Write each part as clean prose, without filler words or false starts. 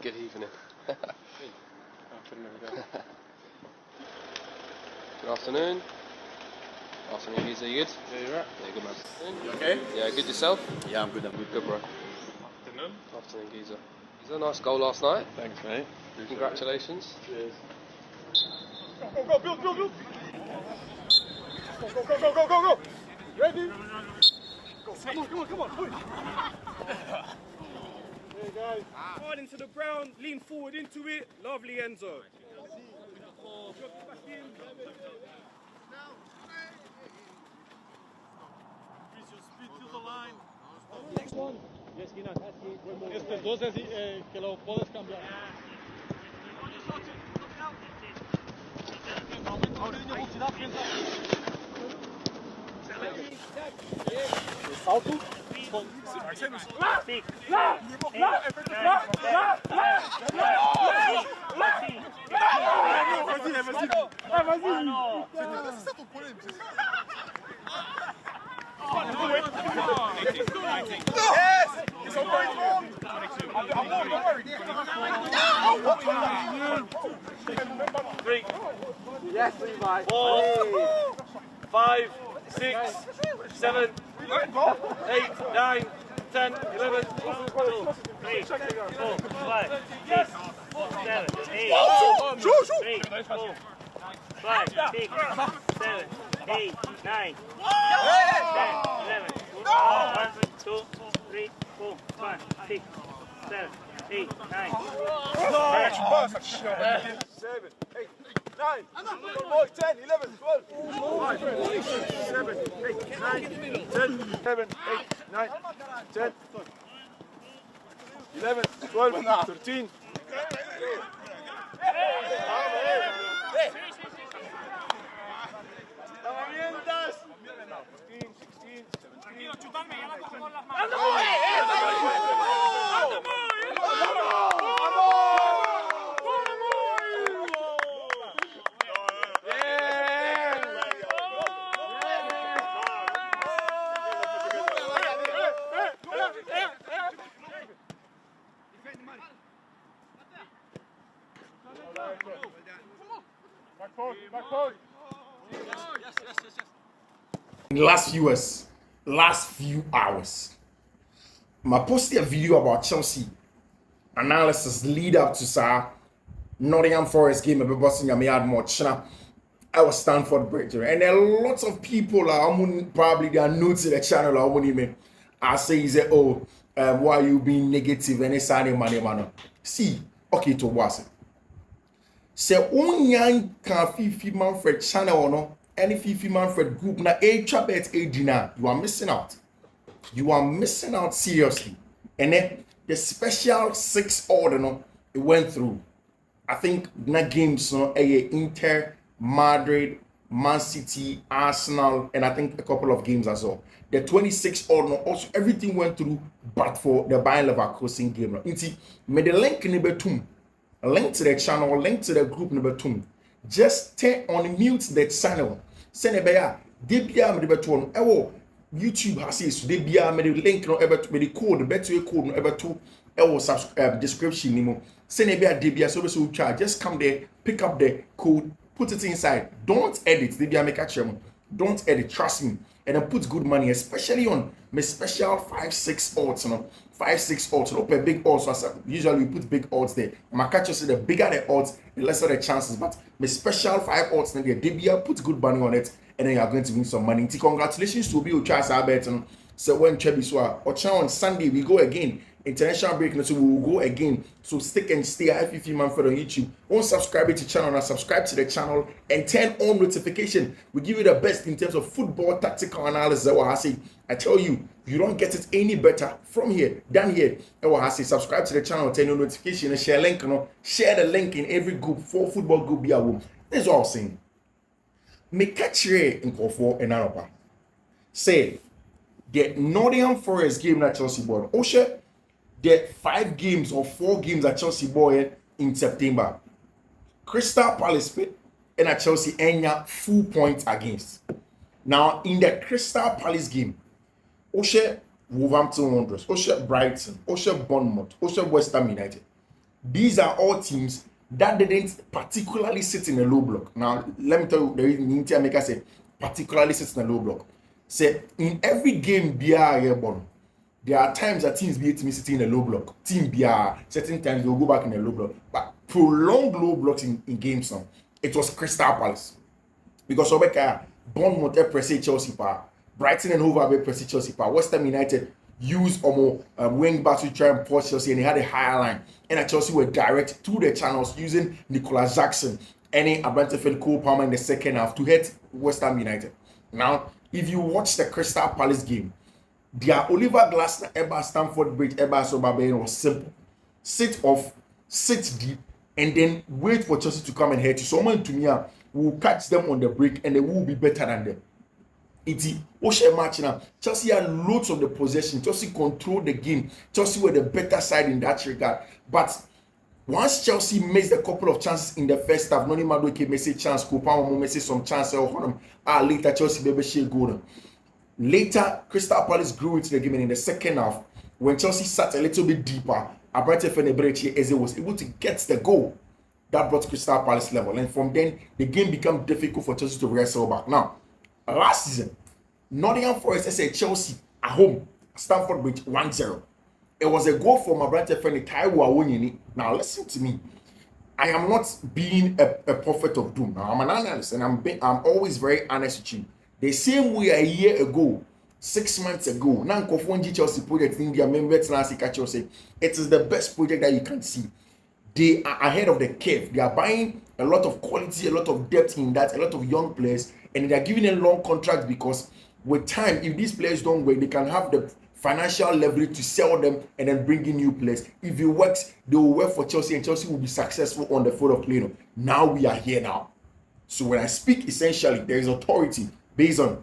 Good evening. Good afternoon. Afternoon, Geezer. You good? Yeah, you're right. Yeah, good man. You okay? Yeah, good yourself? Yeah, I'm good. Good, bro. Afternoon. Afternoon, Geezer. Geezer, nice goal last night. Thanks, mate. Congratulations. Cheers. Go, build. Go. Ready? Go. Come on. Push. Hey, guys. Hard into the ground, lean forward into it. Lovely, Enzo. Increase your speed to the line. Next one. Yes, Gina. Estos dos es que lo puedes cambiar. Salto. Three. Yes, Levi. 4, 5, 6, 7, 8, 9, 10, 11, 12, 3, 4, 5, 6, 7, 8, 3, 4, 5, 6, 7, 8, 9, 10, 11, 1, 2, 3, 4, 5, 6, 7, 8, 9, 7, 8, 9, 10, 11, 12, 5, 6, 7, 8, 9, 10, 7, 8, 9, 10, 11, 12, 13. ¡Herramientas! 15, 16, 17. Chutarme, ya la cojo con las manos. Back post. In the last few hours, I posted a video about Chelsea analysis lead up to Nottingham Forest game. I've been had much. I was Stamford Bridge, and a lot of people are probably they are new to the channel. I say, why you being negative and it's money. See, okay, to was. Se onyan kan Fiifi-Manfred channel no any Fiifi-Manfred group na trabet edina, you are missing out. You are missing out seriously. And then the special 6 order no it went through. I think na games no Inter, Madrid, Man City, Arsenal, and I think a couple of games as well. The 26 order no, also everything went through, but for the Bayern Leverkusen game no. Inti me the link in the a link to the channel, link to the group number 2. Just unmute the channel. Send a bear. Debia me the beton. YouTube has says debia me the link no ever to the code, the better code no ever to subscribe description nimo. Send a bear debia so we charge. Just come there, pick up the code, put it inside. Don't edit. Debia make a channel. Don't edit. Trust me. And then put good money, especially on my special 5-6 odds, 5-6 odds, no big odds. So usually we put big odds there. My catcher said the bigger the odds, the lesser the chances. But my special 5 odds, then DBA put good money on it, and then you are going to win some money. Congratulations to be with Charles Albert. So when Trebi Swa or on Sunday we go again. International break, so we will go again. So stick and stay at Fiifi-Manfred on YouTube. Don't subscribe to the channel and subscribe to the channel and turn on notification. We give you the best in terms of football tactical analysis. I tell you, you don't get it any better from here than here. Subscribe to the channel, turn on notification, and share link. Share the link in every group for football group. This is what I'm saying. Me catch in Kofo and Anapa. Say the Nottingham Forest game that Chelsea won. Oshe. The 5 games or 4 games at Chelsea boy in September. Crystal Palace and at Chelsea enya full points against. Now in the Crystal Palace game, Oshe Wolverhampton Wanderers, Oshe Brighton, Oshe Bournemouth, Oshe West Ham United. these are all teams that didn't particularly sit in a low block. Now, let me tell you the reason Inter Maker say particularly sits in a low block. Say in every game, there are times that teams be sitting in a low block. Team BR, certain times they'll go back in a low block. But prolonged low blocks in games now, it was Crystal Palace. Because Obeka, Bournemouth press Chelsea pa, Brighton and Hove have press Chelsea pa, West Ham United used wing backs to try and force Chelsea, and they had a higher line. And at Chelsea were direct through the channels using Nicolas Jackson and Abantefel Cole Palmer in the second half to hit West Ham United. Now, if you watch the Crystal Palace game, their Oliver Glasner, Eba Stamford Bridge, Eba Sobaben was simple. Sit off, sit deep, and then wait for Chelsea to come and hit you. Someone to me will catch them on the break and they will be better than them. It's Osha match now. Chelsea had loads of the possession. Chelsea controlled the game. Chelsea were the better side in that regard. But once Chelsea missed a couple of chances in the first half, Noni Madueke missed a chance, Kopama missed some chance. Later Chelsea baby share goal. Later, Crystal Palace grew into the game, and in the second half, when Chelsea sat a little bit deeper, Abrante Fenebrechi Eze was able to get the goal that brought Crystal Palace level. And from then, the game became difficult for Chelsea to wrestle back. Now, last season, Nottingham Forest said Chelsea at home, Stamford Bridge 1-0. It was a goal from Abrante Fene Taiwo Awonyini. Now, listen to me. I am not being a prophet of doom. Now, I'm an analyst, and I'm always very honest with you. The same way a year ago, 6 months ago, now Chelsea project in India, members Chelsea, it is the best project that you can see. They are ahead of the curve. They are buying a lot of quality, a lot of depth in that, a lot of young players, and they are giving a long contract because with time, if these players don't work, they can have the financial leverage to sell them and then bring in new players. If it works, they will work for Chelsea, and Chelsea will be successful on the field of play. Now we are here now. So when I speak, essentially, there is authority based on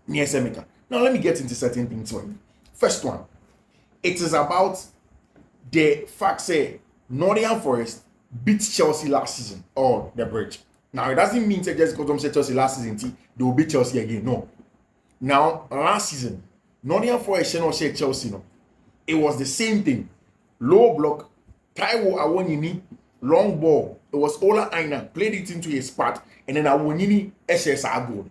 Niasemeka. Now let me get into certain things for you. First one, it is about the fact say Nottingham Forest beat Chelsea last season or the bridge. Now it doesn't mean that just because say Chelsea last season, they will beat Chelsea again. No. Now last season, Nottingham Forest no say Chelsea no. It was the same thing. Low block, Taiwo Awonyini, long ball. It was Ola Aina played it into his spot, and then Awonyini SSR goal.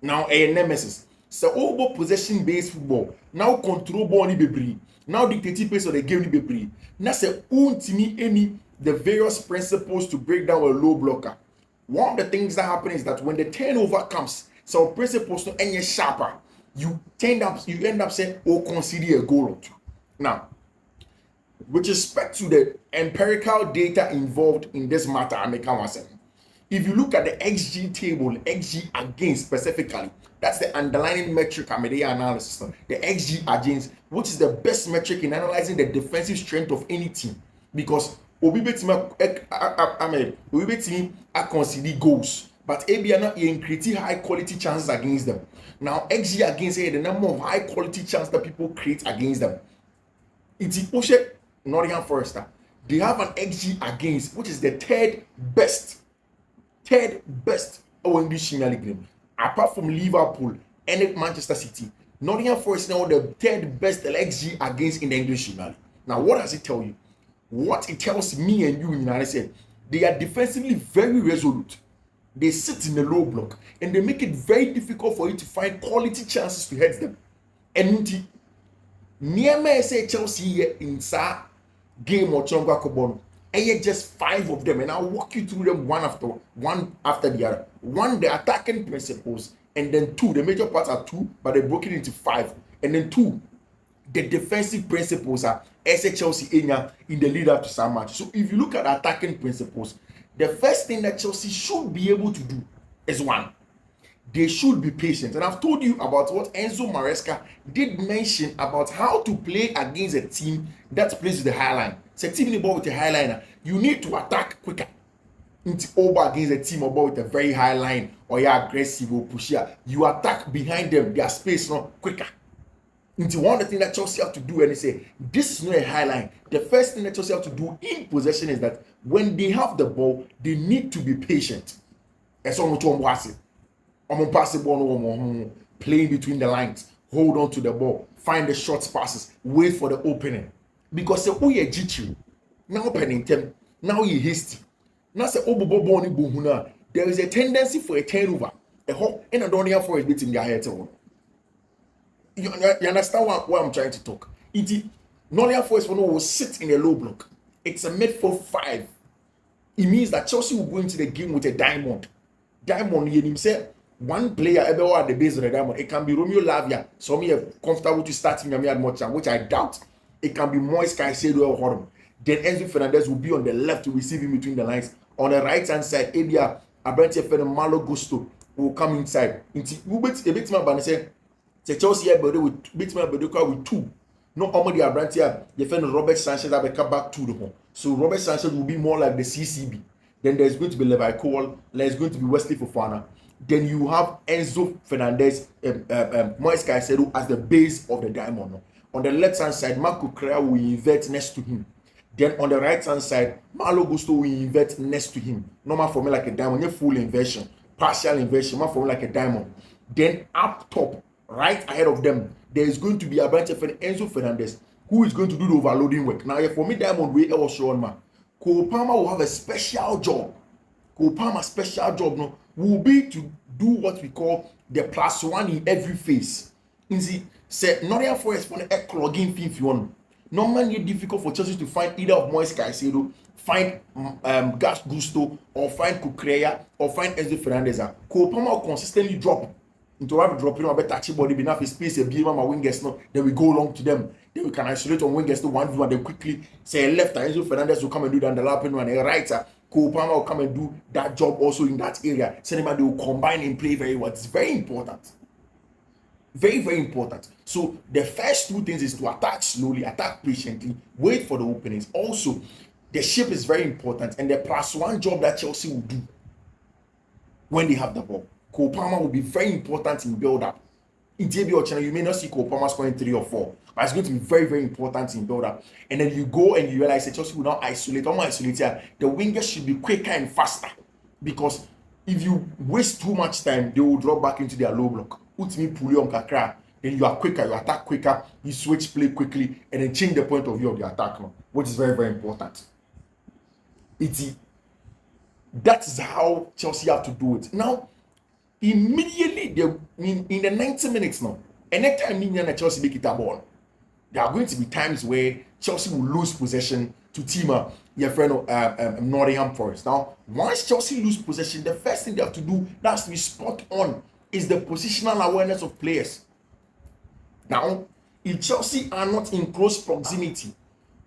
Now a nemesis. So over possession based football. Now control ball ni bebree. Now dictating pace of the game ni bebree. Now say untimi any the various principles to break down a low blocker. One of the things that happen is that when the turnover comes, some principles to any sharper, you end up saying, oh, consider a goal or two. Now, with respect to the empirical data involved in this matter, I make one saying. If you look at the XG table, XG against specifically, that's the underlying metric I'm analysis. The XG against, which is the best metric in analyzing the defensive strength of any team. Because Obi consider goals, but AB are not creating high quality chances against them. Now, XG against the number of high quality chances that people create against them. It's Nottingham Forest. They have an XG against, which is the third best English Premier League game, apart from Liverpool and Manchester City. Nottingham Forest now the third best XG against in the English Premier League. Now, what does it tell you? What it tells me and you in I said they are defensively very resolute. They sit in the low block and they make it very difficult for you to find quality chances to hit them. And near me say Chelsea here in sa game or Chonga Kobono. And just 5 of them, and I'll walk you through them one after the other. One, the attacking principles, and then 2, the major parts are 2, but they broke it into 5. And then 2, the defensive principles are Chelsea in the lead up to some match. So if you look at attacking principles, the first thing that Chelsea should be able to do is 1, they should be patient. And I've told you about what Enzo Maresca did mention about how to play against a team that plays with the high line. So a team in the ball with a high liner, you need to attack quicker. Into over against a team about with a very high line or you're aggressive or pusher. You attack behind them, their space not quicker. Into one of the things that Chelsea have to do, and they say this is not a high line. The first thing that Chelsea have to do in possession is that when they have the ball, they need to be patient. And so pass the ball, playing between the lines, hold on to the ball, find the short passes, wait for the opening. Because now penintem, now he hasty. Now say obobo boni bohuna. There is a tendency for a turnover. A hawk and a Nottingham Forest beating their head. You understand what I'm trying to talk? Nottingham Forest will sit in a low block. It's a midfield 5. It means that Chelsea will go into the game with a diamond. Diamond, you say one player ever at the base of the diamond. It can be Romeo Lavia. Some are comfortable to start in the much, which I doubt. It can be Moise Caicedo or Horum. Then Enzo Fernandez will be on the left to receive him between the lines. On the right hand side, Abia Abrante Fernando Malo Gusto will come inside. Into a bit more say Chelsea here, but with bit more with 2. No, Omodi Abrante, your friend Robert Sanchez have come back to the home. So Robert Sanchez will be more like the CCB. Then there's going to be Levi Cole. There's going to be Wesley Fofana. Then you have Enzo Fernandez, Moise Caicedo as the base of the diamond. On the left hand side, Marco Correa will invert next to him. Then on the right hand side, Malo Gusto will invert next to him. Normal for me like a diamond, full inversion, partial inversion, for me like a diamond. Then up top, right ahead of them, there is going to be Abrante Enzo Fernandez, who is going to do the overloading work. Now, for me, diamond way was shown, man. Cole Palmer will have a special job. Cole Palmer's special job no, will be to do what we call the +1 in every phase. In the say Nottingham Forest for the clogging Fiifi-Manfred. Normally it's difficult for Chelsea to find either of Moise Caicedo, find Gas Gusto, or find Kukurea, or find Enzo Fernandez. Cole Palmer will consistently drop into have dropping a better touchy body, enough space, a beam, my wingers, no, then we go along to them. Then we can isolate on wingers to 1v1, then quickly say a left, Enzo Fernandez will come and do the underlapping one, a right, Cole Palmer will come and do that job also in that area. So they will combine and play very well. It's very important. Very, very important. So the first 2 things is to attack slowly, attack patiently, wait for the openings. Also, the shape is very important, and the +1 job that Chelsea will do when they have the ball. Cole Palmer will be very important in build-up. In JB channel, you may not see Cole Palmer scoring 3 or 4, but it's going to be very, very important in build-up. And then you go and you realize that Chelsea will now isolate. The wingers should be quicker and faster, because if you waste too much time, they will drop back into their low block. Put me pull on kakra. Then you are quicker, you attack quicker, you switch play quickly, and then change the point of view of the attack now, which is very, very important. That is how Chelsea have to do it. Now, immediately in the 90 minutes now, anytime Chelsea make it a ball, there are going to be times where Chelsea will lose possession to Tima, your friend of Nottingham Forest. Now, once Chelsea lose possession, the first thing they have to do, that's to be spot on, is the positional awareness of players. Now, if Chelsea are not in close proximity,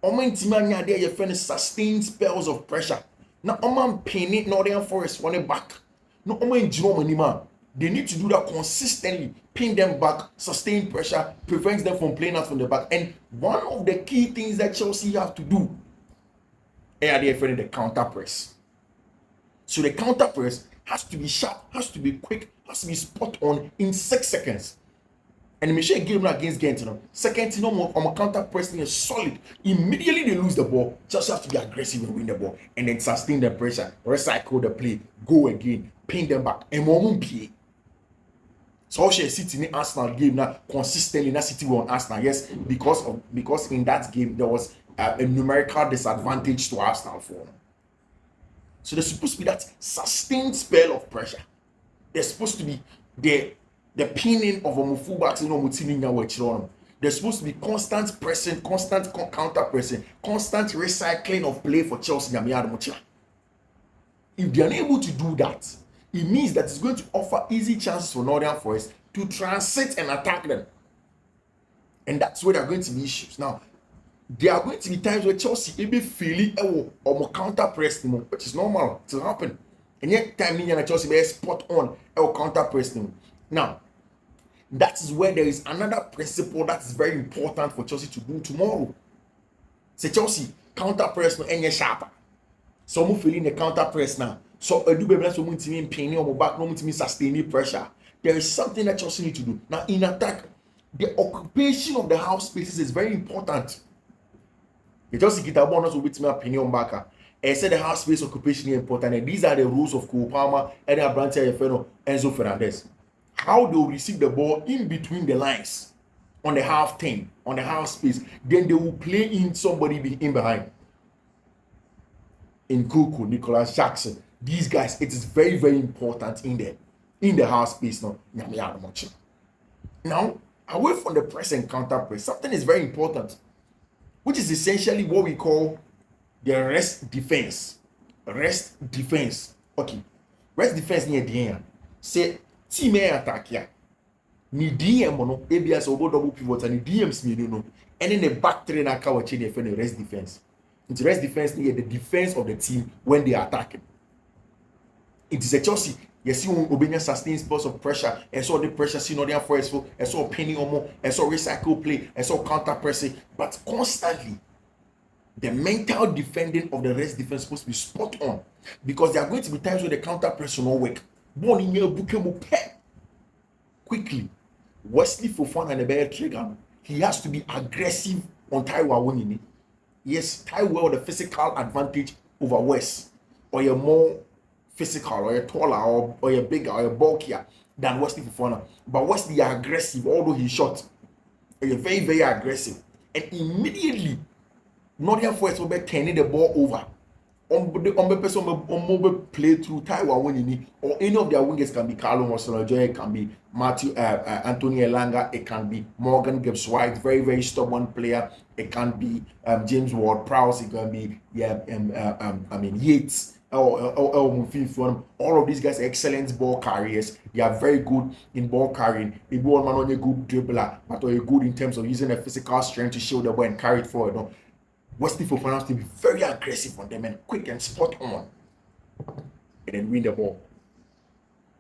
your friend sustained spells of pressure. Now, penny Nottingham Forest want it back. No, they need to do that consistently, pin them back, sustain pressure, prevents them from playing out from the back. And one of the key things that Chelsea have to do is the counter press. So the counter press has to be sharp, has to be quick, has to be spot on in 6 seconds. And the machine game against Ghent, second, on a counter pressing is solid. Immediately they lose the ball, just have to be aggressive and win the ball, and then sustain the pressure, recycle the play, go again, pin them back, and more play. So she sitting in Arsenal game now consistently. That City won Arsenal, yes, because in that game there was a numerical disadvantage to Arsenal for them. So there's supposed to be that sustained spell of pressure. There's supposed to be the pinning of a fullbacks in Mutini. There's supposed to be constant pressing, constant counter pressing, constant recycling of play for Chelsea. If they are unable to do that, it means that it's going to offer easy chances for Nottingham Forest to transit and attack them. And that's where there are going to be issues. Now, there are going to be times where Chelsea will be feeling or counter press, which is normal to happen. And yet, time Chelsea will spot on or counter press. Now, that is where there is another principle that is very important for Chelsea to do tomorrow. Say Chelsea counter press no any sharper. So we feeling the counter press now. So do be blessed when team pinning on back, no team sustaining pressure. There is something that Chelsea need to do. Now in attack, the occupation of the half spaces is very important. You just get a bonus with me opinion back. I said the half space occupation is important, and these are the rules of Cole Palmer and Abrante Enzo Fernandez. How they will receive the ball in between the lines on the half space, then they will play in somebody in behind. Nkunku, Nicholas Jackson. These guys, it is very, very important in the half space now. Now, away from the press and counter press, something is very important, which is essentially what we call the rest defense. Rest defense. Okay. Rest defense near the end. Say team attack here. Ni DM no ABS obo double pivot and DMs me no. And then the back three na ka change the rest defense. It's rest defense near the defense of the team when they are attacking. It is a Chelsea. You see Obenya sustains bursts of pressure, and so the pressure see Nottingham Forest, and so penny or more, and so recycle play, and so counter pressing, but constantly the mental defending of the rest defense supposed to be spot on, because there are going to be times where the counter press will not work. Born in your book quickly. Wesley Fofana and the bear trigger. He has to be aggressive on Taiwa winning. Yes, Taiwa the physical advantage over West, or you're more physical, or you're taller, or you're bigger, or you're bulkier than Wesley Fofana. But Wesley are aggressive, although he's short. You're very, very aggressive. And immediately, Nottingham Forest will be turning the ball over. On the person on play through Taiwan winning, or any of their wingers can be Carlo Mosolojo, it can be Matthew Anthony Elanga, it can be Morgan Gibbs White, very, very stubborn player, it can be James Ward-Prowse, it can be Yates. All of these guys are excellent ball carriers. They are very good in ball carrying. They ball man on a good dribbler, but are good in terms of using a physical strength to show the ball and carry it forward. No? Wesley Fofana has to be very aggressive on them and quick and spot on, and then win the ball.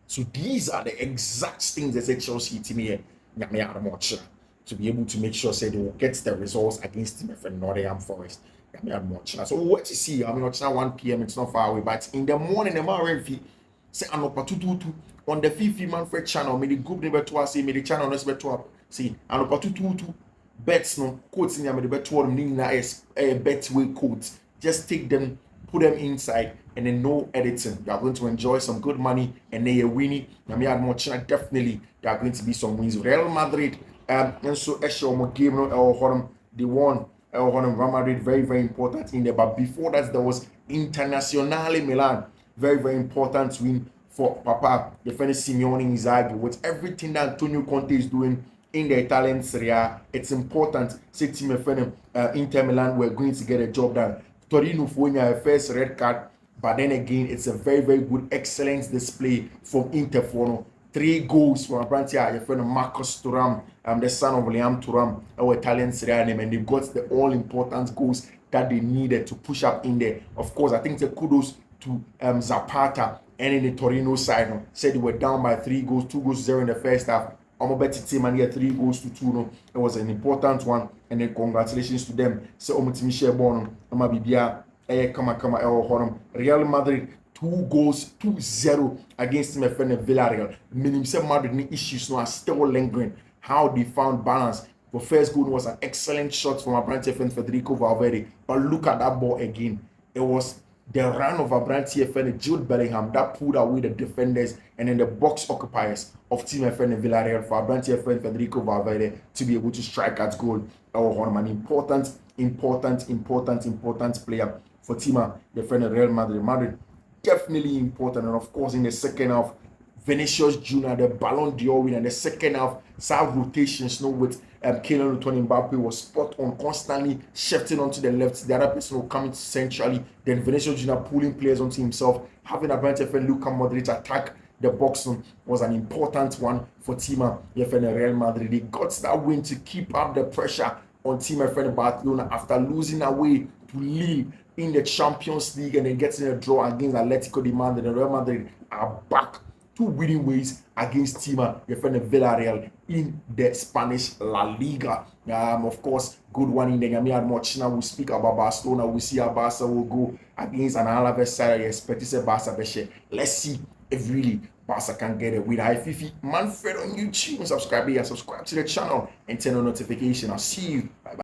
So these are the exact things that Chelsea team here to be able to make sure say they will get the results against Team F and Nottingham Forest. So what you see, I mean, it's now 1 p.m. It's not far away, but in the morning, the MRF say I'm up on the Fiifi-Manfred channel. May the group never to us say, may the channel not better up. See, I'm up bets no quotes in the better one is a betway quotes. Just take them, put them inside, and then no editing. You are going to enjoy some good money, and they are winning. Definitely there are going to be some wins. Real Madrid, and so Esho game no they won. Real Madrid very, very important in there. But before that, there was Internazionale Milan, very, very important win for Papa defender Simeone Inzaghi. With everything that Antonio Conte is doing in the Italian Serie A, it's important. Say team Inter Milan were going to get a job done. Torino for a first red card, but then again, it's a very, very good, excellent display from Inter for 3 goals from Abrantia, your friend Marcus Thuram, the son of Liam Thuram, our Italian Serie A name, and they got the all-important goals that they needed to push up in there. Of course, I think the kudos to Zapata and in the Torino side, said they were down by 3 goals, 2 goals to 0 in the first half. I'm a better team and get 3 goals to 2. No, it was an important one, and then congratulations to them. So, Michel Bono, Amabibia, Real Madrid. 2 goals, 2-0 against my friend Villarreal. Meaning, some Madrid issues now are still lingering. How they found balance. The first goal was an excellent shot from Abrante friend Federico Valverde. But look at that ball again. It was the run of Abrante friend Jude Bellingham that pulled away the defenders and then the box occupiers of Team FN and Villarreal for Abrante friend Federico Valverde to be able to strike that goal. An important player for Team FN Real Madrid. Definitely important, and of course in the second half, Vinicius Junior, the Ballon d'Or winner, and the second half, side rotations, with Kylian Mbappe was spot on, constantly shifting onto the left. The other person will come in centrally. Then Vinicius Junior pulling players onto himself, having a branch friend Luka Modric attack the box was an important one for Team FN Real Madrid. They got that win to keep up the pressure on Team FN Barcelona after losing away to Lille in the Champions League and then getting a draw against Atletico de Madrid. And Real Madrid are back 2 winning ways against Team Villarreal in the Spanish La Liga. Of course, good one in the Yamiad Mochina. We speak about Barcelona. We see how Barca will go against an Alaves side. I expect to say Barca Beshe. Let's see if really Barca can get it with Fiifi-Manfred on YouTube. Subscribe to the channel and turn on notification. I'll see you. Bye bye.